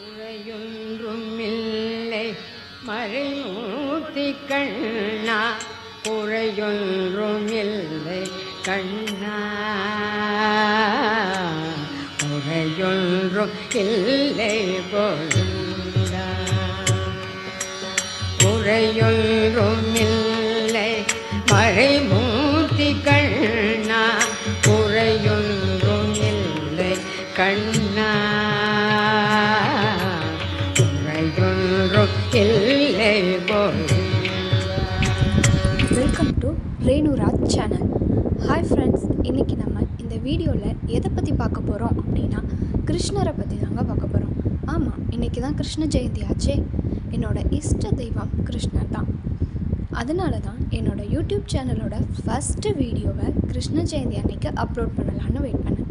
குறையொன்றுமில்லை மறைமூர்த்தி கண்ணா, குறையொன்றுமில்லை கண்ணா, குறையொன்றும் இல்லை பொருந்தா. குறையொன்றுமில்லை மறைமூர்த்தி கண்ணா, குறையொன்றும் இல்லை கண்ணா, குறையொன்றும் இல்லை பொருந்தா. Welcome to Renuraj channel. Hi friends, இன்றைக்கி நம்ம இந்த வீடியோவில் எதை பற்றி பார்க்க போகிறோம் அப்படின்னா கிருஷ்ணரை பற்றி தாங்க பார்க்க போகிறோம். ஆமாம், இன்றைக்கி தான் கிருஷ்ண ஜெயந்தி ஆச்சே. என்னோடய இஷ்ட தெய்வம் கிருஷ்ணர் தான். அதனால தான் என்னோடய யூடியூப் சேனலோட ஃபஸ்ட்டு வீடியோவை கிருஷ்ண ஜெயந்தி அன்னைக்கு அப்லோட் பண்ணலான்னு வெயிட் பண்ணேன்.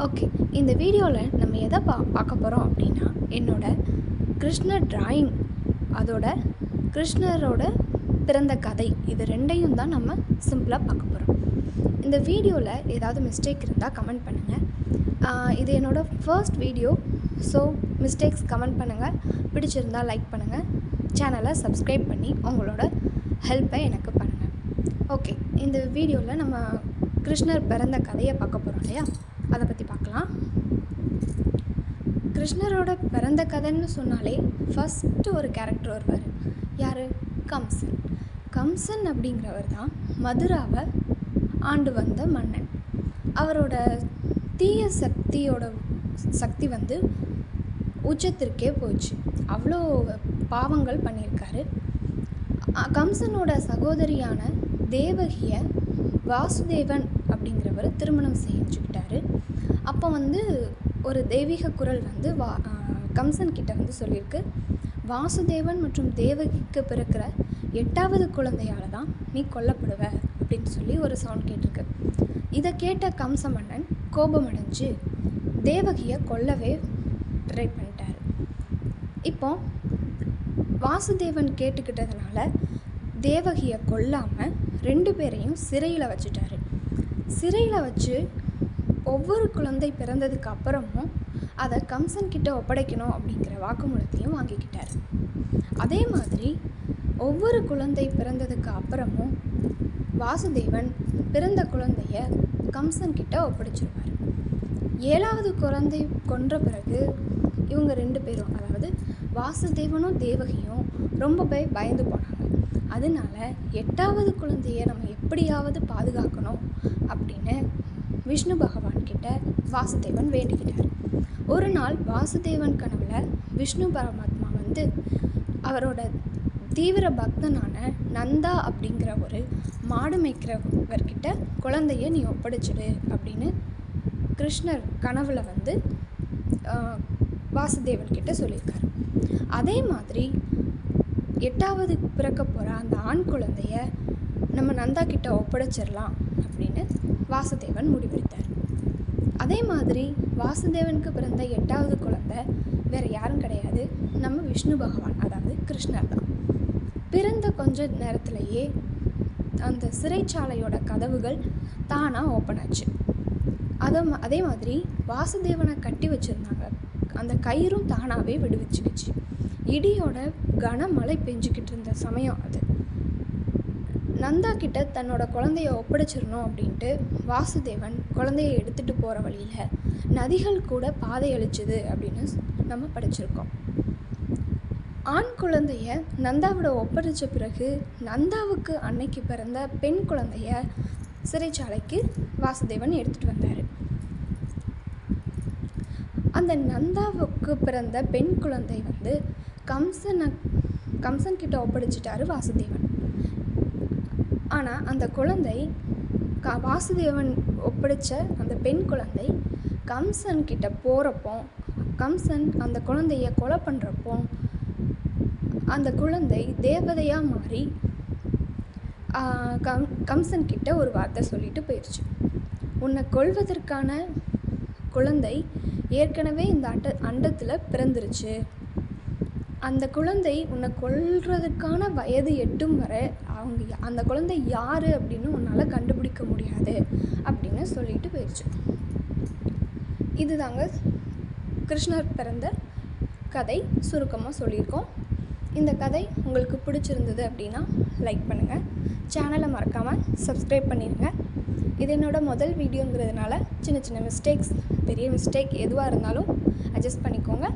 ஓகே, இந்த வீடியோவில் நம்ம எதை பார்க்க போகிறோம் அப்படின்னா என்னோட கிருஷ்ணர் டிராயிங், அதோட கிருஷ்ணரோட பிறந்த கதை, இது ரெண்டையும் தான் நம்ம சிம்பிளாக பார்க்க போகிறோம். இந்த வீடியோவில் ஏதாவது மிஸ்டேக் இருந்தால் கமெண்ட் பண்ணுங்கள். இது என்னோடய first video, so mistakes comment பண்ணுங்கள். பிடிச்சிருந்தால் லைக் பண்ணுங்கள், சேனலை சப்ஸ்கிரைப் பண்ணி உங்களோட ஹெல்ப்பை எனக்கு பண்ணுங்கள். ஓகே, இந்த வீடியோவில் நம்ம கிருஷ்ணர் பிறந்த கதையை பார்க்க போகிறோம் இல்லையா, அதை பற்றி பார்க்கலாம். கிருஷ்ணரோட பிறந்த கதைன்னு சொன்னாலே ஃபஸ்ட்டு ஒரு கேரக்டர் வருவார். யார்? கம்சன். கம்சன் அப்படிங்கிறவர் தான் மதுராவை ஆண்டு வந்த மன்னன். அவரோட தீய சக்தி வந்து உச்சத்திற்கே போச்சு. அவ்வளோ பாவங்கள் பண்ணியிருக்காரு. கம்சனோட சகோதரியான தேவகியை வாசுதேவன் அப்படிங்கிறவர் திருமணம் செஞ்சுக்கிட்டாரு. அப்போ வந்து ஒரு தெய்வீக குரல் வந்து கம்சன் கிட்ட வந்து சொல்லியிருக்கு, வாசுதேவன் மற்றும் தேவகிக்கு பிறக்கிற 8வது குழந்தையால் தான் நீ கொல்லப்படுவ அப்படின்னு சொல்லி ஒரு சவுண்ட் கேட்டிருக்கு. இதை கேட்ட கம்ச மன்னன் கோபமடைஞ்சு தேவகியை கொல்லவே ட்ரை பண்ணிட்டார். இப்போ வாசுதேவன் கேட்டுக்கிட்டதுனால தேவகியை கொல்லாமல் 2 பேரையும் சிறையில் வச்சுட்டாரு. சிறையில் வச்சு ஒவ்வொரு குழந்தை பிறந்ததுக்கு அப்புறமும் அதை கம்சன்கிட்ட ஒப்படைக்கணும் அப்படிங்கிற வாக்குமூலத்தையும் வாங்கிக்கிட்டார். அதே மாதிரி ஒவ்வொரு குழந்தை பிறந்ததுக்கு அப்புறமும் வாசுதேவன் பிறந்த குழந்தைய கம்சன்கிட்ட ஒப்படைச்சிருவார். 7வது குழந்தை கொன்ற பிறகு இவங்க 2 பேரும், அதாவது வாசுதேவனும் தேவகியும் ரொம்ப பயந்து போனாங்க. அதனால 8வது குழந்தைய நம்ம எப்படியாவது பாதுகாக்கணும் அப்படின்னு விஷ்ணு பகவான் கிட்ட வாசுதேவன் வேண்டிக்கிட்டார். ஒரு நாள் வாசுதேவன் கனவுல விஷ்ணு பரமாத்மா வந்து அவரோட தீவிர பக்தனான நந்தா அப்படிங்கிற ஒரு மாடு மேய்க்கிறவர்கிட்ட குழந்தைய நீ ஒப்படைச்சிடு அப்படின்னு கிருஷ்ணர் கனவுல வந்து வாசுதேவன் கிட்ட சொல்லியிருக்காரு. அதே மாதிரி 8வது பிறக்க போகிற அந்த ஆண் குழந்தைய நம்ம நந்தா கிட்ட ஒப்படைச்சிடலாம் அப்படின்னு வாசுதேவன் முடிவெடுத்தார். அதே மாதிரி வாசுதேவனுக்கு பிறந்த 8வது குழந்தை வேறு யாரும் கிடையாது, நம்ம விஷ்ணு பகவான், அதாவது கிருஷ்ணர் தான். பிறந்த கொஞ்ச நேரத்திலேயே அந்த சிறைச்சாலையோட கதவுகள் தானாக ஓப்பன் ஆச்சு. அதே மாதிரி வாசுதேவனை கட்டி வச்சுருந்தாங்க, அந்த கயிறும் தானாகவே விடுவிச்சுக்கிச்சு. இடியோட கனமழை பெஞ்சிக்கிட்டு இருந்த சமயம் அது. நந்தா கிட்ட தன்னோட குழந்தைய ஒப்படைச்சிடணும் அப்படின்ட்டு வாசுதேவன் குழந்தைய எடுத்துகிட்டு போகிற வழியில் நதிகள் கூட பாதை அளிச்சுது அப்படின்னு நம்ம படிச்சிருக்கோம். ஆண் குழந்தைய நந்தாவோட ஒப்படைச்ச பிறகு நந்தாவுக்கு அன்னைக்கு பிறந்த பெண் குழந்தைய சிறைச்சாலைக்கு வாசுதேவன் எடுத்துகிட்டு வந்தார். அந்த நந்தாவுக்கு பிறந்த பெண் குழந்தை வந்து கம்சன் கிட்ட ஒப்படைச்சிட்டாரு வாசுதேவன். ஆனால் அந்த குழந்தை வாசுதேவன் ஒப்படைச்ச அந்த பெண் குழந்தை கம்சன் கிட்ட போகிறப்போ, கம்சன் அந்த குழந்தைய கொலை பண்ணுறப்போ அந்த குழந்தை தேவதையாக மாறி கம்சன் கிட்ட ஒரு வார்த்தை சொல்லிட்டு போயிடுச்சு. உன்னை கொல்வதற்கான குழந்தை ஏற்கனவே இந்த அண்டத்தில் பிறந்துருச்சு. அந்த குழந்தை உன்னை கொல்றதுக்கான வயது எட்டும் வரை அந்த குழந்தை யார் அப்படின்னு உன்னால் கண்டுபிடிக்க முடியாது அப்படின்னு சொல்லிட்டு போயிடுச்சு. இதுதாங்க கிருஷ்ணர் பிறந்த கதை சுருக்கமாக சொல்லியிருக்கோம். இந்த கதை உங்களுக்கு பிடிச்சிருந்தது அப்படின்னா லைக் பண்ணுங்கள், சேனலை மறக்காமல் சப்ஸ்கிரைப் பண்ணிடுங்க. இது என்னோடய முதல் வீடியோங்கிறதுனால சின்ன சின்ன மிஸ்டேக்ஸ், பெரிய மிஸ்டேக் எதுவாக இருந்தாலும் அட்ஜஸ்ட் பண்ணிக்கோங்க.